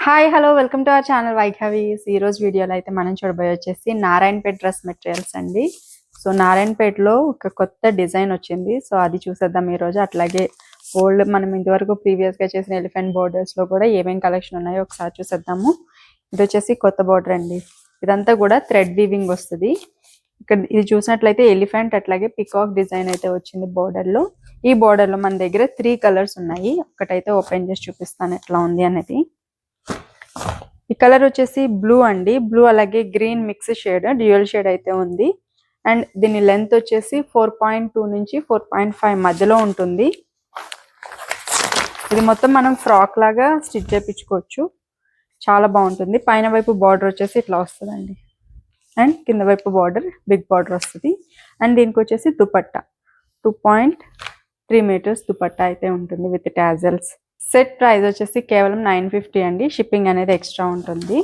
Hi hello welcome to our channel వైఘవీస్. ఈ రోజు వీడియోలో అయితే మనం చూడబోయే వచ్చేసి నారాయణపేట్ డ్రెస్ మెటీరియల్స్ అండి. సో నారాయణపేటలో ఒక కొత్త డిజైన్ వచ్చింది. సో అది చూసేద్దాం ఈరోజు. అట్లాగే ఓల్డ్ మనం ఇంతవరకు ప్రీవియస్గా చేసిన ఎలిఫెంట్ బోర్డర్స్లో కూడా ఏమేమి కలెక్షన్ ఉన్నాయో ఒకసారి చూసేద్దాము. ఇది వచ్చేసి కొత్త బోర్డర్ అండి. ఇదంతా కూడా థ్రెడ్ వీవింగ్ వస్తుంది. ఇక్కడ ఇది చూసినట్లయితే ఎలిఫెంట్ అట్లాగే పికాక్ డిజైన్ అయితే వచ్చింది బోర్డర్లో. ఈ బోర్డర్లో మన దగ్గర 3 కలర్స్ ఉన్నాయి. ఒకటైతే ఓపెన్ చేసి చూపిస్తాను ఎట్లా ఉంది అనేది. ఈ కలర్ వచ్చేసి బ్లూ అండి. బ్లూ అలాగే green mix shade, dual shade అయితే ఉంది. అండ్ దీని లెంత్ వచ్చేసి 4.2 నుంచి 4.5 మధ్యలో ఉంటుంది. ఇది మొత్తం మనం ఫ్రాక్ లాగా స్టిచ్ చేయించుకోవచ్చు. చాలా బాగుంటుంది. పైన వైపు బార్డర్ వచ్చేసి ఇట్లా వస్తుందండి. అండ్ కింద వైపు బార్డర్ బిగ్ బార్డర్ వస్తుంది. అండ్ దీనికి వచ్చేసి దుపట్టా 2.3 మీటర్స్ దుపట్టా అయితే ఉంటుంది విత్ టాజల్స్. సెట్ ప్రైస్ వచ్చేసి కేవలం 950 అండి. షిప్పింగ్ అనేది ఎక్స్ట్రా ఉంటుంది.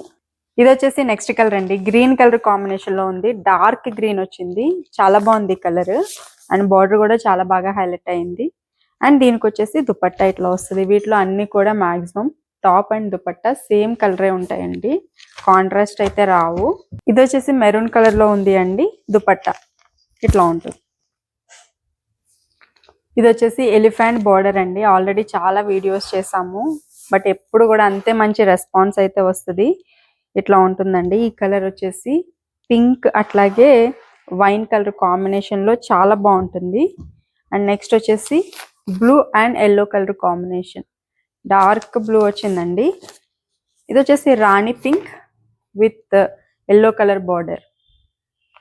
ఇది వచ్చేసి నెక్స్ట్ కలర్ అండి. గ్రీన్ కలర్ కాంబినేషన్ లో ఉంది. డార్క్ గ్రీన్ వచ్చింది. చాలా బాగుంది కలర్. అండ్ బార్డర్ కూడా చాలా బాగా హైలైట్ అయింది. అండ్ దీనికి వచ్చేసి దుపట్టా ఇట్లా వస్తుంది. వీటిలో అన్ని కూడా maximum top and dupatta same కలరే ఉంటాయండి. కాంట్రాస్ట్ అయితే రావు. ఇది వచ్చేసి మెరూన్ కలర్ లో ఉంది అండి. దుపట్టా ఇట్లా ఉంటుంది. ఇది వచ్చేసి ఎలిఫెంట్ బోర్డర్ అండి. ఆల్రెడీ చాలా వీడియోస్ చేసాము, బట్ ఎప్పుడు కూడా అంతే మంచి రెస్పాన్స్ అయితే వస్తుంది. ఇట్లా ఉంటుందండి. ఈ కలర్ వచ్చేసి పింక్ అట్లాగే వైన్ కలర్ కాంబినేషన్ లో చాలా బాగుంటుంది. అండ్ నెక్స్ట్ వచ్చేసి blue and yellow colour combination, dark blue వచ్చిందండి. ఇది వచ్చేసి rani pink with yellow colour border,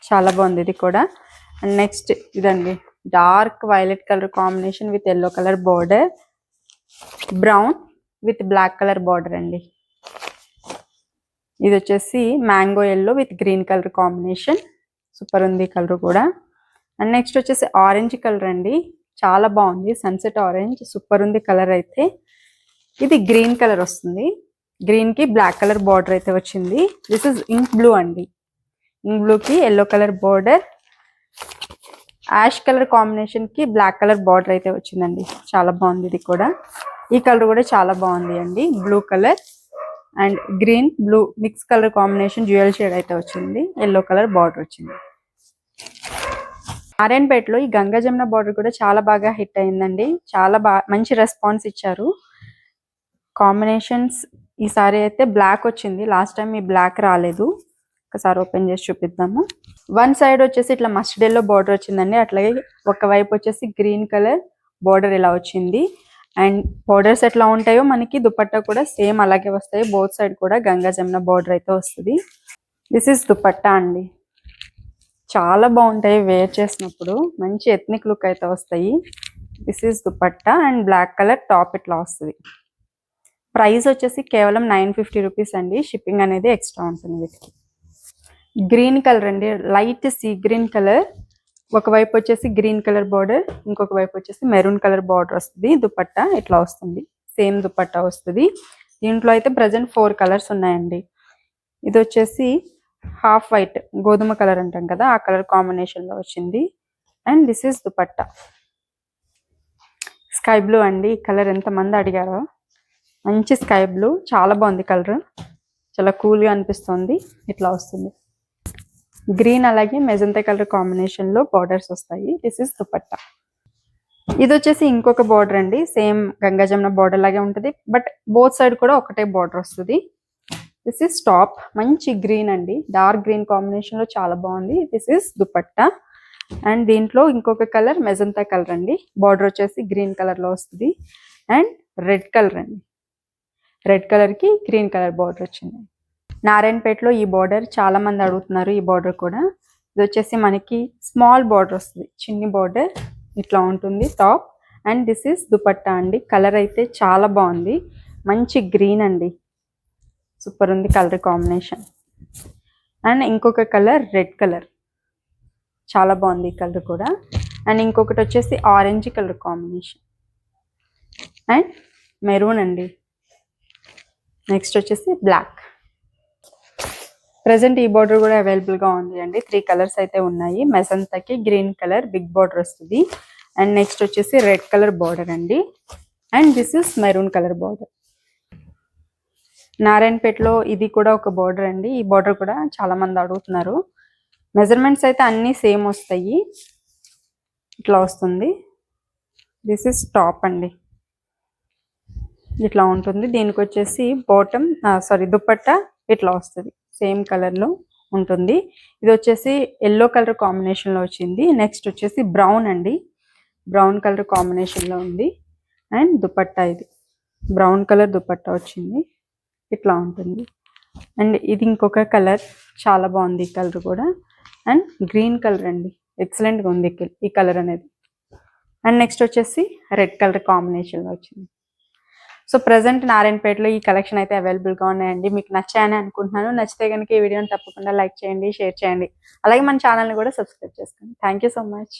చాలా బాగుంది ఇది కూడా. అండ్ నెక్స్ట్ ఇదండి, dark violet colour combination with yellow colour border, brown with black colour border అండి. ఇది వచ్చేసి mango yellow with green colour combination, super ఉంది కలర్ కూడా. అండ్ నెక్స్ట్ వచ్చేసి ఆరెంజ్ కలర్ అండి. చాలా బాగుంది, సన్సెట్ ఆరెంజ్, సూపర్ ఉంది కలర్ అయితే. ఇది గ్రీన్ కలర్ వస్తుంది. గ్రీన్ కి బ్లాక్ కలర్ బార్డర్ అయితే వచ్చింది. దిస్ ఇస్ ఇంక్ బ్లూ అండి. ఇంక్ బ్లూ కి yellow colour border, ash colour combination కి బ్లాక్ కలర్ బార్డర్ అయితే వచ్చిందండి. చాలా బాగుంది ఇది కూడా. ఈ కలర్ కూడా చాలా బాగుంది అండి. Blue colour and green blue mix colour combination, dual shade అయితే వచ్చింది. ఎల్లో కలర్ బార్డర్ వచ్చింది. నారాయణపేటలో ఈ గంగా జమున బార్డర్ కూడా చాలా బాగా హిట్ అయిందండి. చాలా మంచి రెస్పాన్స్ ఇచ్చారు. కాంబినేషన్స్ ఈసారి అయితే బ్లాక్ వచ్చింది. లాస్ట్ టైం ఈ బ్లాక్ రాలేదు. ఒకసారి ఓపెన్ చేసి చూపిద్దాము. వన్ సైడ్ వచ్చేసి ఇట్లా మస్టర్డ్ ఎల్లో బార్డర్ వచ్చిందండి. అట్లాగే ఒకవైపు వచ్చేసి గ్రీన్ కలర్ బార్డర్ ఇలా వచ్చింది. అండ్ బార్డర్స్ ఎట్లా ఉంటాయో మనకి దుపట్టా కూడా సేమ్ అలాగే వస్తాయి. బోత్ సైడ్ కూడా గంగా జమున బార్డర్ అయితే వస్తుంది. దిస్ ఇస్ దుపట్టా అండి. చాలా బాగుంటాయి వేర్ చేసినప్పుడు, మంచి ఎథ్నిక్ లుక్ అయితే వస్తాయి. This is dupatta and black colour top ఇట్లా వస్తుంది. ప్రైస్ వచ్చేసి కేవలం 950 రూపీస్ అండి. షిప్పింగ్ అనేది ఎక్స్ట్రా ఉంటుంది వీటికి. గ్రీన్ కలర్ అండి, లైట్ సీ గ్రీన్ కలర్. ఒకవైపు వచ్చేసి గ్రీన్ కలర్ బార్డర్, ఇంకొక వైపు వచ్చేసి మెరూన్ కలర్ బార్డర్ వస్తుంది. దుపట్టా ఇట్లా వస్తుంది, సేమ్ దుపట్టా వస్తుంది. దీంట్లో అయితే ప్రజెంట్ 4 కలర్స్ ఉన్నాయండి. ఇది వచ్చేసి హాఫ్ వైట్, గోధుమ కలర్ అంటాం కదా, ఆ కలర్ కాంబినేషన్ లో వచ్చింది. And this is dupatta sky blue అండి. ఈ కలర్ ఎంతమంది అడిగారో, మంచి స్కై బ్లూ, చాలా బాగుంది కలర్, చాలా కూల్ గా అనిపిస్తుంది. ఇట్లా వస్తుంది. గ్రీన్ అలాగే మెజంతా కలర్ కాంబినేషన్ లో బార్డర్స్ వస్తాయి. This is dupatta. ఇది వచ్చేసి ఇంకొక బార్డర్ అండి. సేమ్ గంగా జమున బార్డర్ లాగే ఉంటుంది, బట్ బోత్ సైడ్ కూడా ఒకటే బార్డర్ వస్తుంది. దిస్ ఇస్ టాప్, మంచి గ్రీన్ అండి, డార్క్ గ్రీన్ కాంబినేషన్ లో చాలా బాగుంది. This is dupatta. అండ్ దీంట్లో ఇంకొక కలర్ మెజంతా కలర్ అండి. బార్డర్ వచ్చేసి గ్రీన్ కలర్ లో వస్తుంది. అండ్ రెడ్ కలర్ అండి. రెడ్ కలర్ కి గ్రీన్ కలర్ బార్డర్ వచ్చింది. నారాయణపేటలో ఈ బార్డర్ చాలా మంది అడుగుతున్నారు. ఈ బార్డర్ కూడా ఇది వచ్చేసి మనకి స్మాల్ బార్డర్ వస్తుంది, చిన్ని బార్డర్ ఇట్లా ఉంటుంది top. And this is dupatta అండి. కలర్ అయితే చాలా బాగుంది, మంచి గ్రీన్ అండి, సూపర్ ఉంది కలర్ కాంబినేషన్. అండ్ ఇంకొక కలర్ రెడ్ కలర్, చాలా బాగుంది ఈ కలర్ కూడా. అండ్ ఇంకొకటి వచ్చేసి orange colour combination and maroon అండి. నెక్స్ట్ వచ్చేసి బ్లాక్. ప్రెసెంట్ ఈ బార్డర్ కూడా అవైలబుల్ గా ఉంది అండి. 3 కలర్స్ అయితే ఉన్నాయి. మెజంతాకి గ్రీన్ కలర్ బిగ్ బార్డర్ వస్తుంది. అండ్ నెక్స్ట్ వచ్చేసి రెడ్ కలర్ బార్డర్ అండి. And this is maroon colour border. నారాయణపేటలో ఇది కూడా ఒక బోర్డర్ అండి. ఈ బోర్డర్ కూడా చాలా మంది అడుగుతున్నారు. మెజర్మెంట్స్ అయితే అన్నీ సేమ్ వస్తాయి. ఇట్లా వస్తుంది. దిస్ ఇస్ టాప్ అండి. ఇట్లా ఉంటుంది. దీనికి వచ్చేసి బాటమ్ దుపట్టా ఇట్లా వస్తుంది. సేమ్ కలర్లో ఉంటుంది. ఇది వచ్చేసి ఎల్లో కలర్ కాంబినేషన్లో వచ్చింది. నెక్స్ట్ వచ్చేసి బ్రౌన్ అండి. బ్రౌన్ కలర్ కాంబినేషన్లో ఉంది. అండ్ దుపట్టా ఇది బ్రౌన్ కలర్ దుపట్టా వచ్చింది. ఇట్లా ఉంటుంది. అండ్ ఇది ఇంకొక కలర్, చాలా బాగుంది ఈ కలర్ కూడా. అండ్ గ్రీన్ కలర్ అండి, ఎక్సలెంట్గా ఉంది ఈ కలర్ అనేది. అండ్ నెక్స్ట్ వచ్చేసి రెడ్ కలర్ కాంబినేషన్లో వచ్చింది. సో ప్రజెంట్ నారాయణపేటలో ఈ కలెక్షన్ అయితే అవైలబుల్గా ఉన్నాయండి. మీకు నచ్చాయని అనుకుంటున్నాను. నచ్చితే కనుక ఈ వీడియోని తప్పకుండా లైక్ చేయండి, షేర్ చేయండి. అలాగే మన ఛానల్ని కూడా సబ్స్క్రైబ్ చేసుకోండి. Thank you so much.